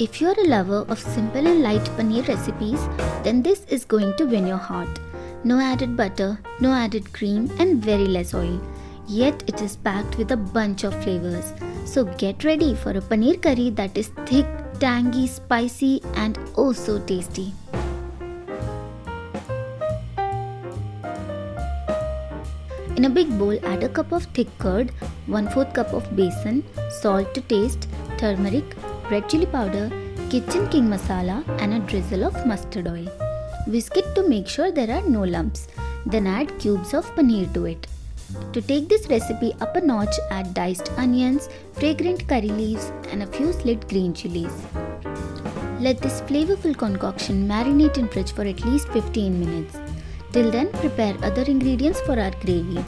If you're a lover of simple and light paneer recipes, then this is going to win your heart. No added butter, no added cream, and very less oil. Yet it is packed with a bunch of flavors. So get ready for a paneer curry that is thick, tangy, spicy, and oh so tasty. In a big bowl, add a cup of thick curd, 1/4 cup of besan, salt to taste, turmeric, red chilli powder, kitchen king masala, and a drizzle of mustard oil. Whisk it to make sure there are no lumps. Then add cubes of paneer to it. To take this recipe up a notch, add diced onions, fragrant curry leaves, and a few slit green chillies. Let this flavorful concoction marinate in fridge for at least 15 minutes. Till then, prepare other ingredients for our gravy.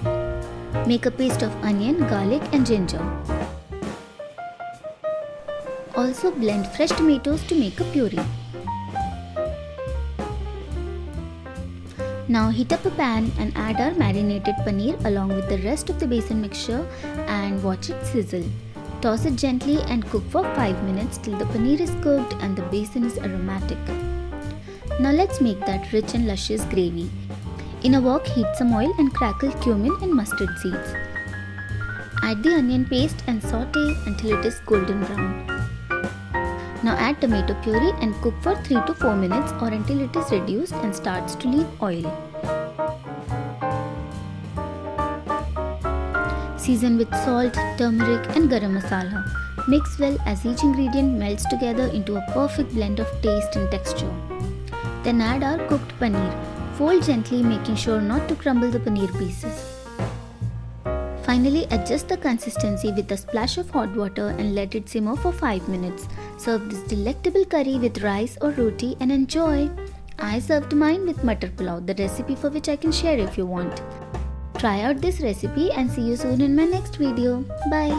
Make a paste of onion, garlic, and ginger. Also blend fresh tomatoes to make a puree. Now heat up a pan and add our marinated paneer along with the rest of the besan mixture and watch it sizzle. Toss it gently and cook for 5 minutes till the paneer is cooked and the besan is aromatic. Now let's make that rich and luscious gravy. In a wok, heat some oil and crackle cumin and mustard seeds. Add the onion paste and saute until it is golden brown. Now add tomato puree and cook for 3 to 4 minutes or until it is reduced and starts to leave oil. Season with salt, turmeric, and garam masala. Mix well as each ingredient melts together into a perfect blend of taste and texture. Then add our cooked paneer. Fold gently, making sure not to crumble the paneer pieces. Finally, adjust the consistency with a splash of hot water and let it simmer for 5 minutes. Serve this delectable curry with rice or roti and enjoy. I served mine with matar pulao, the recipe for which I can share if you want. Try out this recipe and see you soon in my next video. Bye.